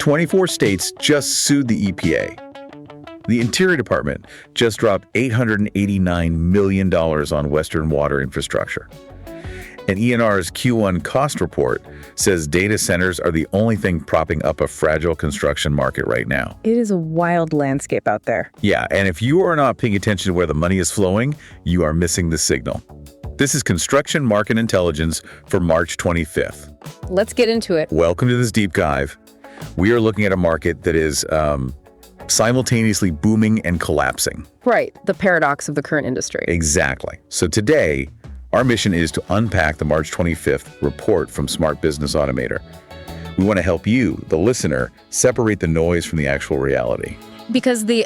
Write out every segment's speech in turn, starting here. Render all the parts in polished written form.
24 states just sued the EPA. The Interior Department just dropped $889 million on Western water infrastructure. And ENR's Q1 cost report says data centers are the only thing propping up a fragile construction market right now. It is a wild landscape out there. Yeah, and if you are not paying attention to where the money is flowing, you are missing the signal. This is Construction Market Intelligence for March 25th. Let's get into it. Welcome to this deep dive. We are looking at a market that is simultaneously booming and collapsing. Right, the paradox of the current industry. Exactly. So today, our mission is to unpack the March 25th report from Smart Business Automator. We want to help you, the listener, separate the noise from the actual reality. Because the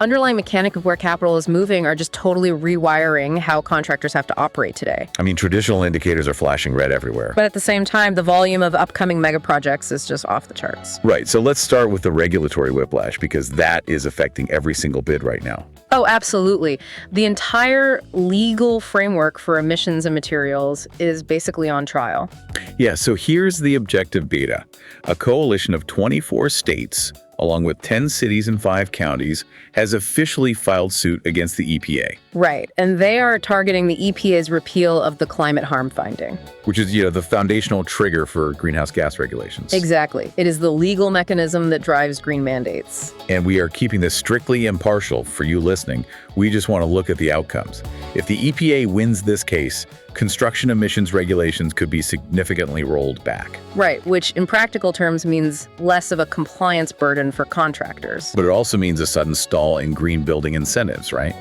underlying mechanic of where capital is moving are just totally rewiring how contractors have to operate today. I mean, traditional indicators are flashing red everywhere. But at the same time, the volume of upcoming mega projects is just off the charts. Right, so let's start with the regulatory whiplash, because that is affecting every single bid right now. Oh, absolutely. The entire legal framework for emissions and materials is basically on trial. Yeah, so here's the objective beta. A coalition of 24 states, along with 10 cities and 5 counties, has officially filed suit against the EPA. Right, and they are targeting the EPA's repeal of the climate harm finding. Which is, the foundational trigger for greenhouse gas regulations. Exactly. It is the legal mechanism that drives green mandates. And we are keeping this strictly impartial for you listening. We just want to look at the outcomes. If the EPA wins this case, construction emissions regulations could be significantly rolled back. Right, which in practical terms means less of a compliance burden for contractors. But it also means a sudden stall in green building incentives, right?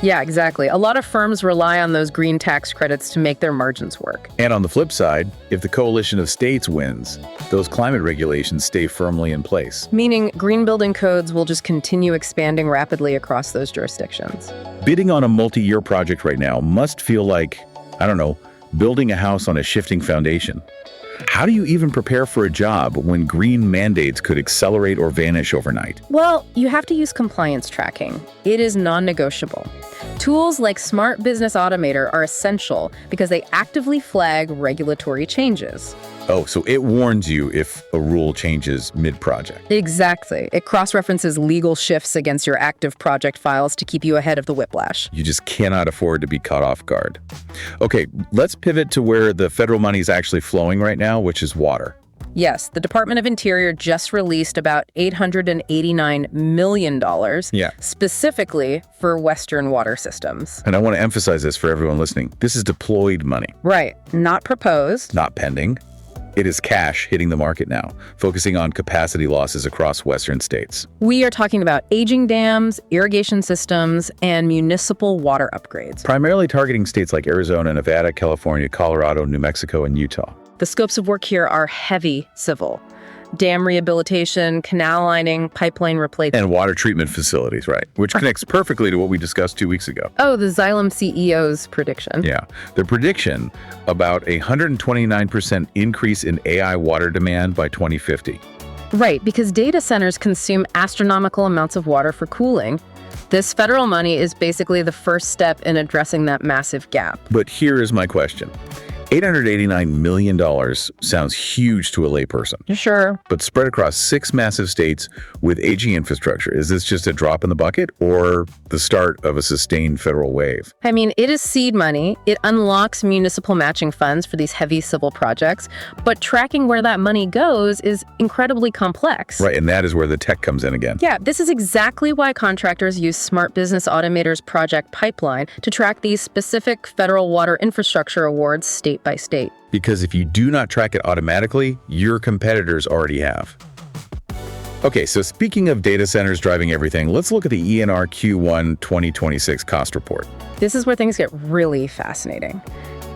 Yeah, exactly. A lot of firms rely on those green tax credits to make their margins work. And on the flip side, if the coalition of states wins, those climate regulations stay firmly in place. Meaning green building codes will just continue expanding rapidly across those jurisdictions. Bidding on a multi-year project right now must feel like, building a house on a shifting foundation. How do you even prepare for a job when green mandates could accelerate or vanish overnight? Well, you have to use compliance tracking. It is non-negotiable. Tools like Smart Business Automator are essential because they actively flag regulatory changes. Oh, so it warns you if a rule changes mid-project. Exactly. It cross-references legal shifts against your active project files to keep you ahead of the whiplash. You just cannot afford to be caught off guard. Okay, let's pivot to where the federal money is actually flowing right now, which is water. Yes, the Department of Interior just released about $889 million specifically for Western water systems. And I want to emphasize this for everyone listening. This is deployed money. Right. Not proposed. Not pending. It is cash hitting the market now, focusing on capacity losses across Western states. We are talking about aging dams, irrigation systems, and municipal water upgrades. Primarily targeting states like Arizona, Nevada, California, Colorado, New Mexico, and Utah. The scopes of work here are heavy civil. Dam rehabilitation, canal lining, pipeline replacement. And water treatment facilities, right? Which connects perfectly to what we discussed 2 weeks ago. Oh, the Xylem CEO's prediction. Yeah. The prediction about a 129% increase in AI water demand by 2050. Right, because data centers consume astronomical amounts of water for cooling. This federal money is basically the first step in addressing that massive gap. But here is my question. $889 million sounds huge to a layperson. Sure. But spread across 6 massive states with aging infrastructure, is this just a drop in the bucket or the start of a sustained federal wave? I mean, it is seed money. It unlocks municipal matching funds for these heavy civil projects, but tracking where that money goes is incredibly complex. Right, and that is where the tech comes in again. Yeah, this is exactly why contractors use Smart Business Automator's project pipeline to track these specific federal water infrastructure awards state by state. Because if you do not track it automatically, your competitors already have. Okay, so speaking of data centers driving everything, let's look at the ENR Q1 2026 cost report. This is where things get really fascinating.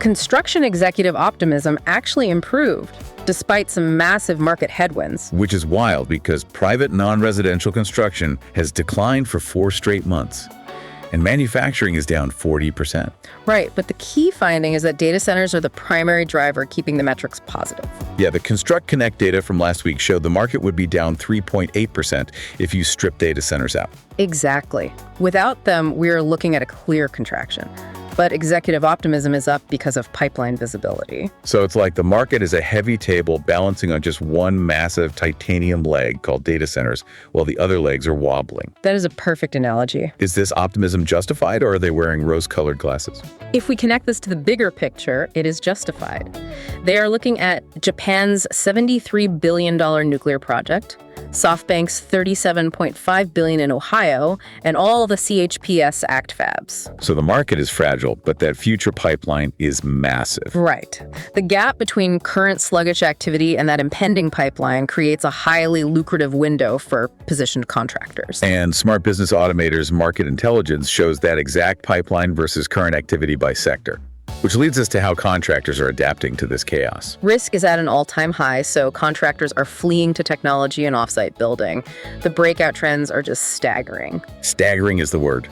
Construction executive optimism actually improved, despite some massive market headwinds. Which is wild because private non-residential construction has declined for 4 straight months. And manufacturing is down 40%. Right, but the key finding is that data centers are the primary driver keeping the metrics positive. Yeah, the Construct Connect data from last week showed the market would be down 3.8% if you strip data centers out. Exactly. Without them, we're looking at a clear contraction. but executive optimism is up because of pipeline visibility. So it's like the market is a heavy table balancing on just one massive titanium leg called data centers, while the other legs are wobbling. That is a perfect analogy. Is this optimism justified, or are they wearing rose-colored glasses? If we connect this to the bigger picture, it is justified. They are looking at Japan's $73 billion nuclear project, SoftBank's $37.5 billion in Ohio, and all the CHPS Act fabs. So the market is fragile, but that future pipeline is massive. Right. The gap between current sluggish activity and that impending pipeline creates a highly lucrative window for positioned contractors. And Smart Business Automator's market intelligence shows that exact pipeline versus current activity by sector, which leads us to how contractors are adapting to this chaos. Risk is at an all-time high, so contractors are fleeing to technology and offsite building. The breakout trends are just staggering. Staggering is the word.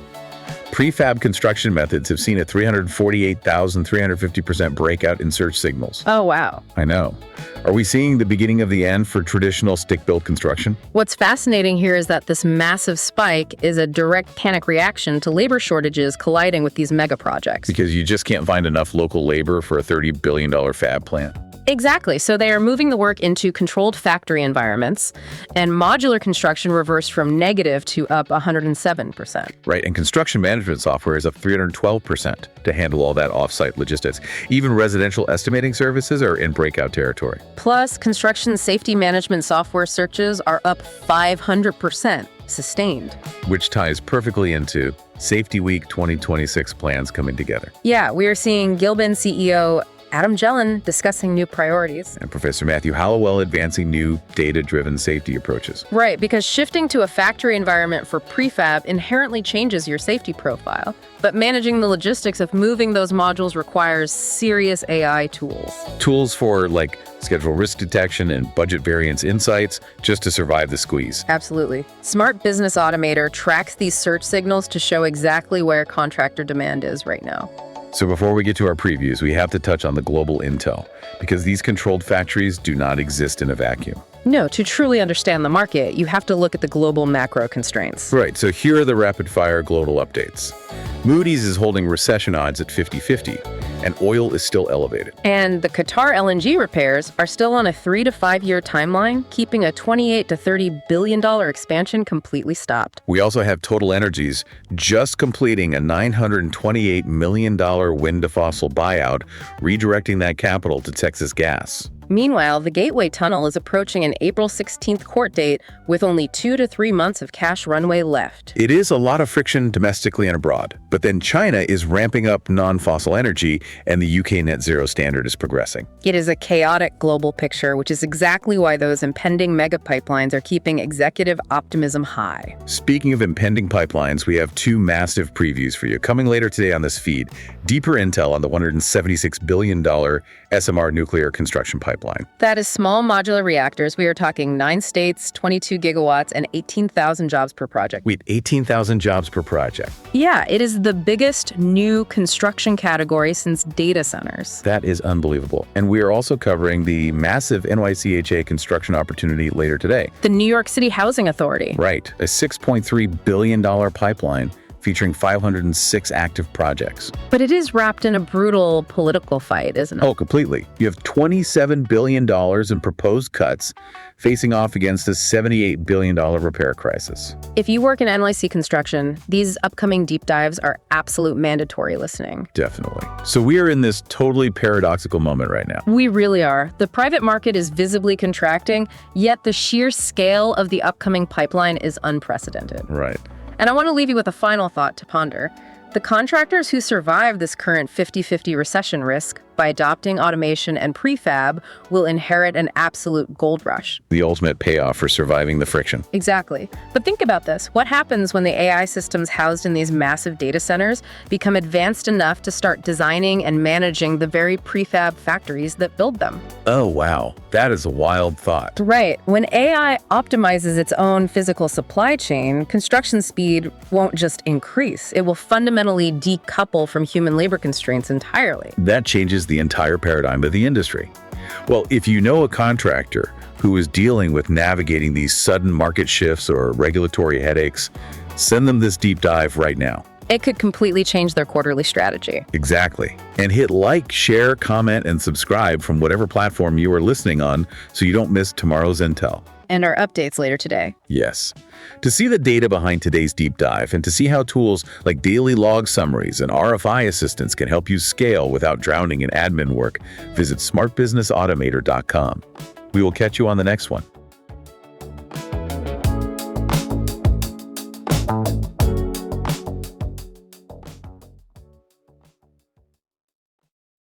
Prefab construction methods have seen a 348,350% breakout in search signals. Oh, wow. I know. Are we seeing the beginning of the end for traditional stick-built construction? What's fascinating here is that this massive spike is a direct panic reaction to labor shortages colliding with these mega projects. Because you just can't find enough local labor for a $30 billion fab plant. Exactly. So they are moving the work into controlled factory environments, and modular construction reversed from negative to up 107%. Right, and construction management software is up 312% to handle all that off-site logistics. Even residential estimating services are in breakout territory. Plus, construction safety management software searches are up 500%, sustained. Which ties perfectly into Safety Week 2026 plans coming together. Yeah, we are seeing Gilbin CEO Adam Jelen discussing new priorities. And Professor Matthew Hallowell advancing new data-driven safety approaches. Right, because shifting to a factory environment for prefab inherently changes your safety profile. But managing the logistics of moving those modules requires serious AI tools. Tools for, like, schedule risk detection and budget variance insights just to survive the squeeze. Absolutely. Smart Business Automator tracks these search signals to show exactly where contractor demand is right now. So before we get to our previews, we have to touch on the global intel, because these controlled factories do not exist in a vacuum. No, to truly understand the market, you have to look at the global macro constraints. Right, so here are the rapid-fire global updates. Moody's is holding recession odds at 50-50, and oil is still elevated. And the Qatar LNG repairs are still on a 3 to 5 year timeline, keeping a $28 to $30 billion expansion completely stopped. We also have Total Energies just completing a $928 million wind-to-fossil buyout, redirecting that capital to Texas gas. Meanwhile, the Gateway Tunnel is approaching an April 16th court date with only 2 to 3 months of cash runway left. It is a lot of friction domestically and abroad, but then China is ramping up non-fossil energy and the UK net zero standard is progressing. It is a chaotic global picture, which is exactly why those impending mega pipelines are keeping executive optimism high. Speaking of impending pipelines, we have two massive previews for you. Coming later today on this feed, deeper intel on the $176 billion SMR nuclear construction pipeline. That is small modular reactors. We are talking 9 states, 22 gigawatts, and 18,000 jobs per project. Wait, 18,000 jobs per project. Yeah, it is the biggest new construction category since data centers. That is unbelievable. And we are also covering the massive NYCHA construction opportunity later today. The New York City Housing Authority. Right, a $6.3 billion pipeline featuring 506 active projects. But it is wrapped in a brutal political fight, isn't it? Oh, completely. You have $27 billion in proposed cuts facing off against a $78 billion repair crisis. If you work in NYC construction, these upcoming deep dives are absolute mandatory listening. Definitely. So we are in this totally paradoxical moment right now. We really are. The private market is visibly contracting, yet the sheer scale of the upcoming pipeline is unprecedented. Right. And I want to leave you with a final thought to ponder. The contractors who survive this current 50-50 recession risk by adopting automation and prefab will inherit an absolute gold rush. The ultimate payoff for surviving the friction. Exactly. But think about this. What happens when the AI systems housed in these massive data centers become advanced enough to start designing and managing the very prefab factories that build them? Oh, wow. That is a wild thought. Right. When AI optimizes its own physical supply chain, construction speed won't just increase. It will fundamentally decouple from human labor constraints entirely. That changes the entire paradigm of the industry. Well, if you know a contractor who is dealing with navigating these sudden market shifts or regulatory headaches, send them this deep dive right now. It could completely change their quarterly strategy. Exactly. And hit like, share, comment, and subscribe from whatever platform you are listening on so you don't miss tomorrow's intel. And our updates later today. Yes. To see the data behind today's deep dive and to see how tools like daily log summaries and RFI assistance can help you scale without drowning in admin work, visit smartbusinessautomator.com. We will catch you on the next one.